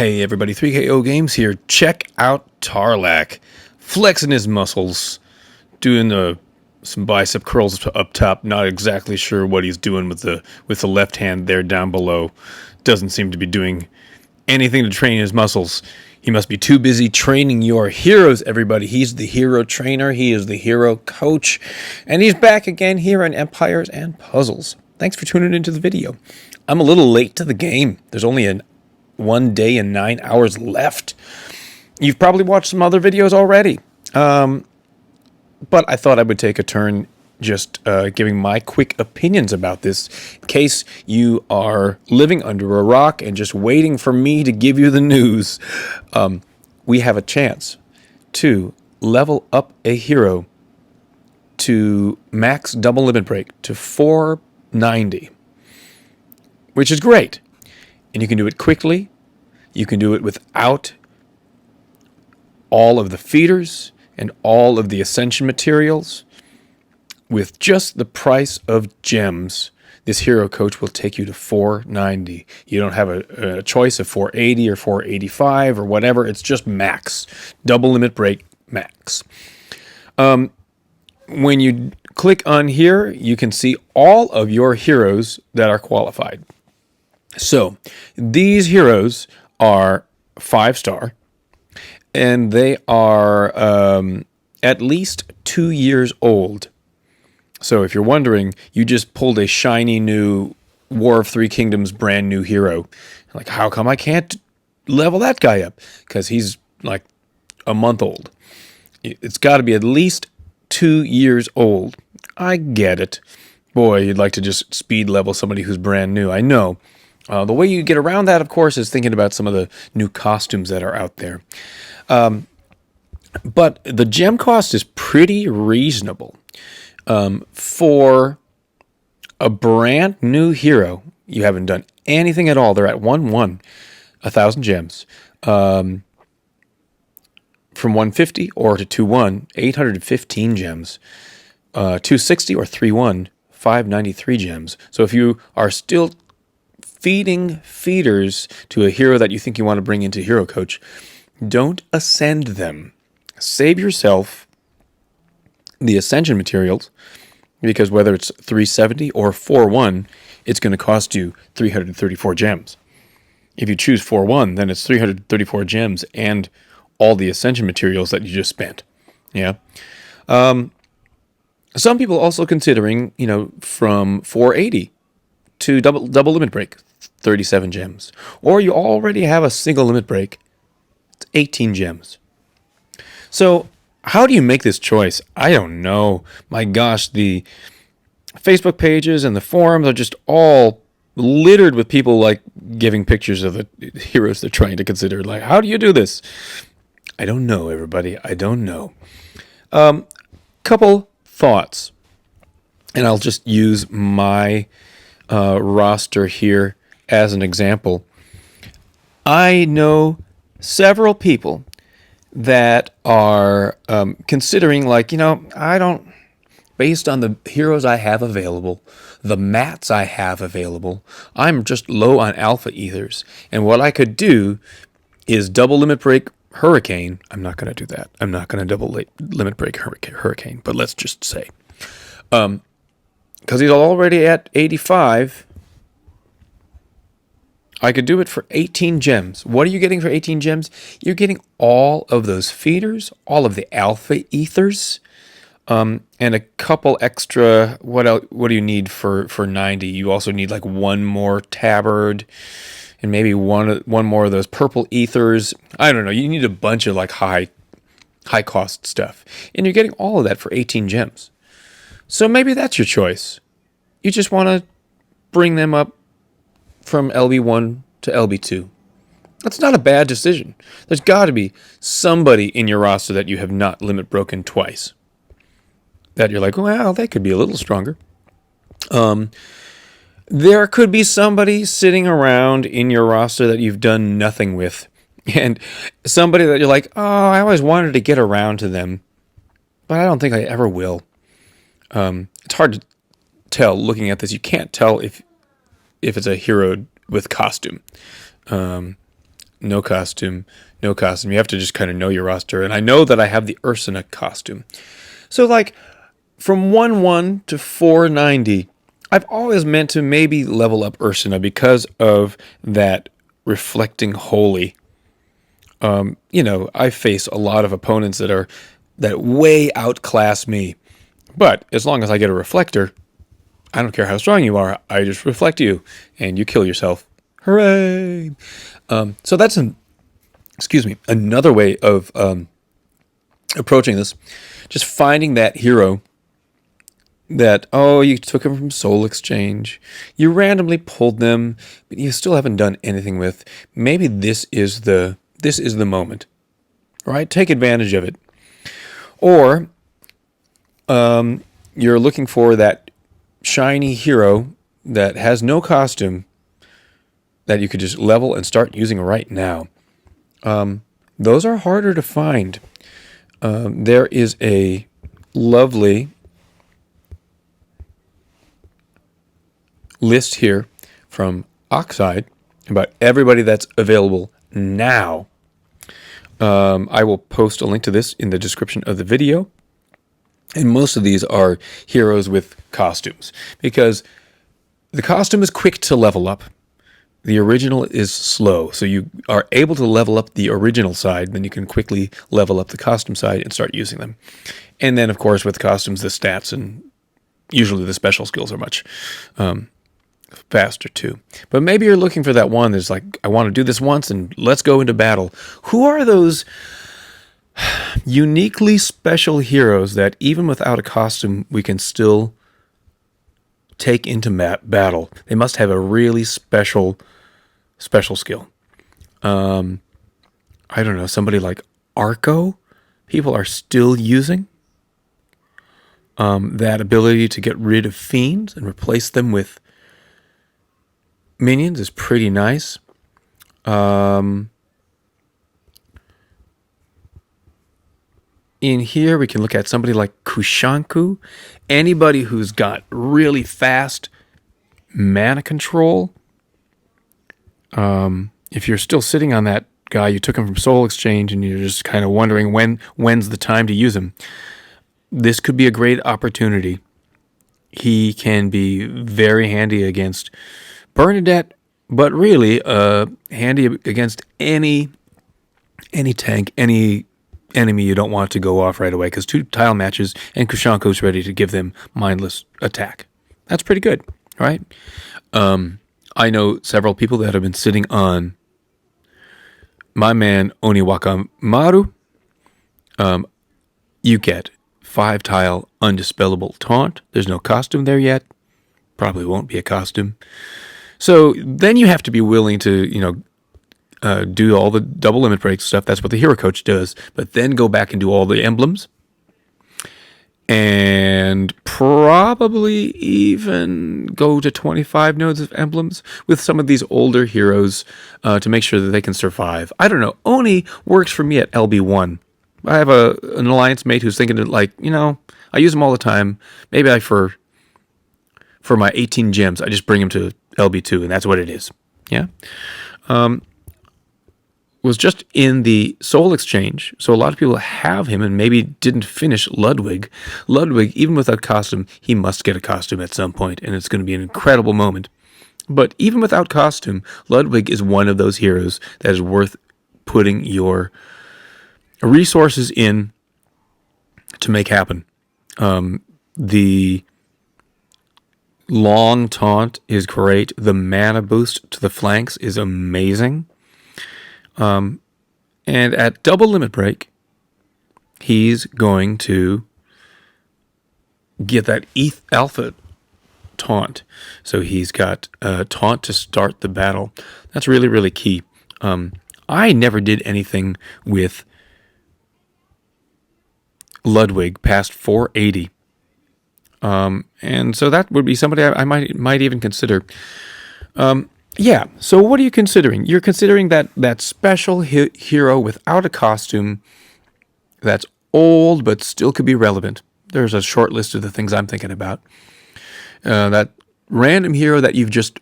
Hey everybody, 3KO Games here. Check out Tarlac. Flexing his muscles, doing some bicep curls up top. Not exactly sure what he's doing with the left hand there down below. Doesn't seem to be doing anything to train his muscles. He must be too busy training your heroes, everybody. He's the hero trainer. He is the hero coach. And he's back again here on Empires and Puzzles. Thanks for tuning into the video. I'm a little late to the game. There's only 1 day and 9 hours left. You've probably watched some other videos already. But I thought I would take a turn just giving my quick opinions about this in case you are living under a rock and just waiting for me to give you the news. We have a chance to level up a hero to max double limit break to 490, which is great. And you can do it quickly. You can do it without all of the feeders and all of the ascension materials. With just the price of gems, this hero coach will take you to 490. You don't have a choice of 480 or 485 or whatever. It's just max. Double limit break max. When you click on here, you can see all of your heroes that are qualified. So these heroes are 5-star, and they are at least 2 years old. So if you're wondering, you just pulled a shiny new War of Three Kingdoms brand new hero. Like, how come I can't level that guy up? Because he's like a month old. It's got to be at least 2 years old. I get it. Boy, you'd like to just speed level somebody who's brand new. I know. The way you get around that, of course, is thinking about some of the new costumes that are out there. But the gem cost is pretty reasonable. For a brand new hero, you haven't done anything at all. They're at 1,000 gems. From 150 or to 2-1, 815 gems. 260 or 3-1, 593 gems. So if you are still feeding feeders to a hero that you think you want to bring into Hero Coach, don't ascend them. Save yourself the ascension materials, because whether it's 370 or 4-1, it's going to cost you 334 gems. If you choose 4-1, then it's 334 gems and all the ascension materials that you just spent. Yeah. Some people also considering, from 480 to double limit break, 37 gems. Or you already have a single limit break, it's 18 gems. So how do you make this choice? I don't know. My gosh, the Facebook pages and the forums are just all littered with people like giving pictures of the heroes they're trying to consider. Like, how do you do this? I don't know, everybody. I don't know. Couple thoughts. And I'll just use my roster here as an example. I know several people that are considering, based on the heroes I have available, the mats I have available, I'm just low on alpha ethers. And what I could do is double limit break Hurricane. I'm not going to do that. I'm not going to double limit break Hurricane, but let's just say. Because he's already at 85, I could do it for 18 gems. What are you getting for 18 gems? You're getting all of those feeders, all of the alpha ethers, and a couple extra. What do you need for 90? You also need like one more tabard, and maybe one more of those purple ethers. I don't know. You need a bunch of like high cost stuff, and you're getting all of that for 18 gems. So maybe that's your choice. You just want to bring them up from LB1 to LB2. That's not a bad decision. There's got to be somebody in your roster that you have not limit broken twice, that you're like, well, they could be a little stronger. There could be somebody sitting around in your roster that you've done nothing with, and somebody that you're like, oh, I always wanted to get around to them, but I don't think I ever will. It's hard to tell looking at this. You can't tell if it's a hero with costume. no costume, no costume. You have to just kind of know your roster. And I know that I have the Ursina costume. So like from 1-1 to 490, I've always meant to maybe level up Ursina because of that reflecting holy. I face a lot of opponents that way outclass me. But as long as I get a reflector, I don't care how strong you are. I just reflect you, and you kill yourself. Hooray! So that's another way of approaching this. Just finding that hero that, you took him from Soul Exchange. You randomly pulled them, but you still haven't done anything with. Maybe this is the moment, right? Take advantage of it. Or you're looking for that shiny hero that has no costume that you could just level and start using right now. Those are harder to find. There is a lovely list here from Oxide about everybody that's available now. I will post a link to this in the description of the video. And most of these are heroes with costumes because the costume is quick to level up. The original is slow. So you are able to level up the original side, then you can quickly level up the costume side and start using them. And then, of course, with costumes, the stats and usually the special skills are much faster too. But maybe you're looking for that one that's like, I want to do this once and let's go into battle. Who are those uniquely special heroes that even without a costume we can still take into battle? They must have a really special skill. I don't know, somebody like Arco, people are still using that ability to get rid of fiends and replace them with minions is pretty nice. In here, we can look at somebody like Kushanku. Anybody who's got really fast mana control. If you're still sitting on that guy, you took him from Soul Exchange, and you're just kind of wondering when's the time to use him. This could be a great opportunity. He can be very handy against Bernadette, but really handy against any tank, any enemy you don't want to go off right away, because 2 tile matches and Kushanko's ready to give them mindless attack. That's pretty good, right? I know several people that have been sitting on my man Oniwaka Maru. You get 5 tile undispellable taunt. There's no costume there yet. Probably won't be a costume. So then you have to be willing to, do all the double limit break stuff. That's what the hero coach does. But then go back and do all the emblems. And probably even go to 25 nodes of emblems with some of these older heroes to make sure that they can survive. I don't know. Oni works for me at LB1. I have an alliance mate who's thinking like, I use them all the time. Maybe for my 18 gems, I just bring them to LB2, and that's what it is. Yeah. Was just in the Soul Exchange, so a lot of people have him and maybe didn't finish Ludwig. Ludwig, even without costume, he must get a costume at some point, and it's going to be an incredible moment. But even without costume, Ludwig is one of those heroes that is worth putting your resources in to make happen. The long taunt is great. The mana boost to the flanks is amazing. And at double limit break, he's going to get that ETH alpha taunt. So he's got taunt to start the battle. That's really, really key. I never did anything with Ludwig past 480. And so that would be somebody I might even consider. Yeah, so what are you considering? You're considering that special hero without a costume that's old but still could be relevant. There's a short list of the things I'm thinking about. That random hero that you've just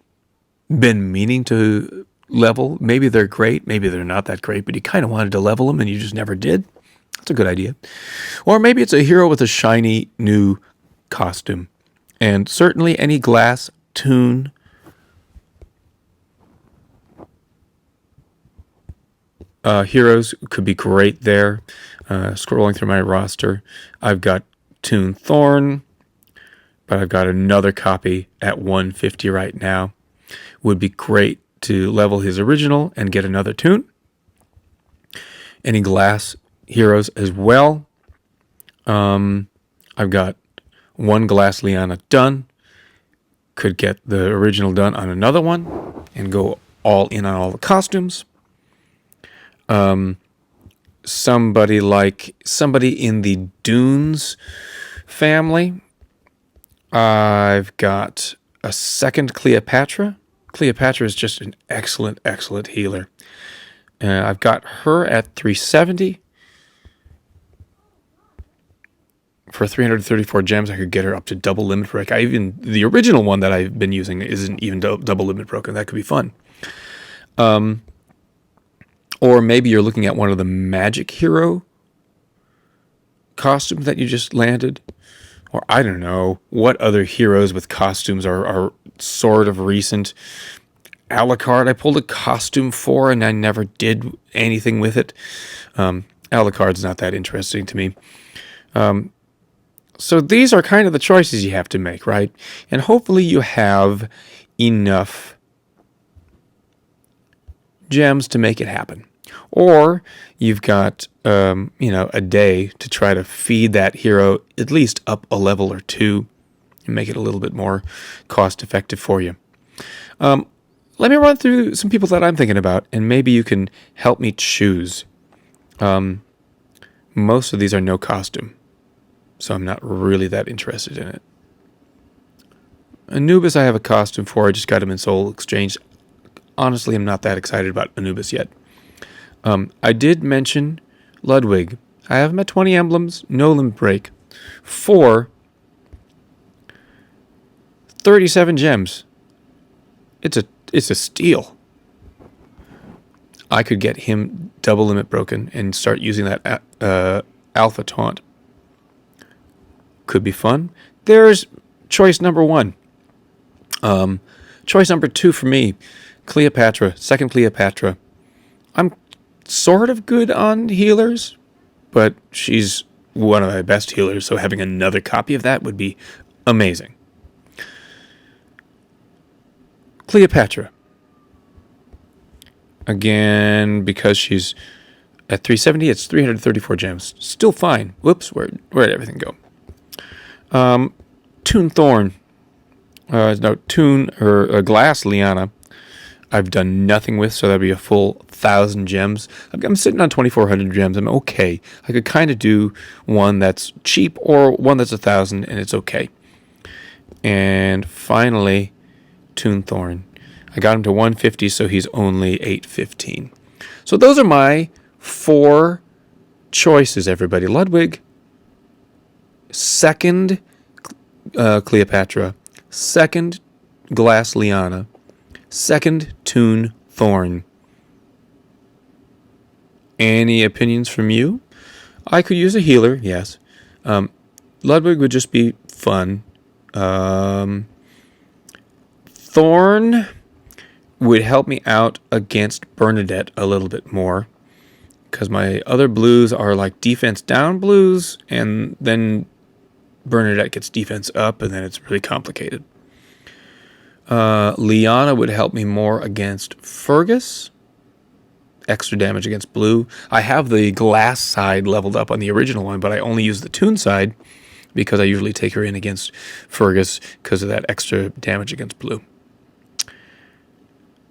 been meaning to level. Maybe they're great, maybe they're not that great, but you kind of wanted to level them and you just never did. That's a good idea. Or maybe it's a hero with a shiny new costume. And certainly any glass tune heroes could be great there. Scrolling through my roster, I've got Toon Thorn, but I've got another copy at 150 right now. Would be great to level his original and get another tune. Any glass heroes as well. I've got one glass Liana done. Could get the original done on another one and go all in on all the costumes. Somebody in the Dunes family. I've got a second Cleopatra. Cleopatra is just an excellent, excellent healer. I've got her at 370. For 334 gems, I could get her up to double limit break. The original one that I've been using isn't even double limit broken. That could be fun. Or maybe you're looking at one of the magic hero costumes that you just landed. Or I don't know what other heroes with costumes are sort of recent. Alucard, I pulled a costume for and I never did anything with it. Alucard's not that interesting to me. So these are kind of the choices you have to make, right? And hopefully you have enough gems to make it happen. Or you've got, a day to try to feed that hero at least up a level or two and make it a little bit more cost effective for you. Let me run through some people that I'm thinking about, and maybe you can help me choose. Most of these are no costume, so I'm not really that interested in it. Anubis I have a costume for. I just got him in Soul Exchange. Honestly, I'm not that excited about Anubis yet. I did mention Ludwig. I have him at 20 emblems, no limit break, for 37 gems. It's a steal. I could get him double limit broken and start using that alpha taunt. Could be fun. There's choice number one. Choice number two for me, Cleopatra, second Cleopatra. I'm sort of good on healers, but she's one of my best healers, so having another copy of that would be amazing. Cleopatra. Again, because she's at 370, it's 334 gems. Still fine. Whoops, where'd everything go? Toon Thorn. Toon or Glass Liana. I've done nothing with, so that'd be a full 1,000 gems. I'm sitting on 2,400 gems. I'm okay. I could kind of do one that's cheap or one that's 1,000, and it's okay. And finally, Toon Thorn. I got him to 150, so he's only 815. So those are my 4 choices, everybody. Ludwig, second Cleopatra, second Glass Liana, second Toon Thorn. Any opinions from you? I could use a healer, yes. Ludwig would just be fun. Thorn would help me out against Bernadette a little bit more, because my other blues are like defense down blues, and then Bernadette gets defense up, and then it's really complicated. Liana would help me more against Fergus. Extra damage against blue. I have the glass side leveled up on the original one, but I only use the Toon side because I usually take her in against Fergus because of that extra damage against blue.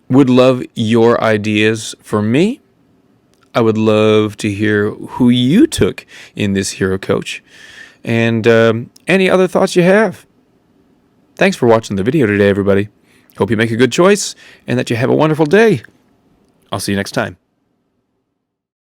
Would love your ideas for me. I would love to hear who you took in this hero coach, and any other thoughts you have. Thanks for watching the video today, everybody. Hope you make a good choice and that you have a wonderful day. I'll see you next time.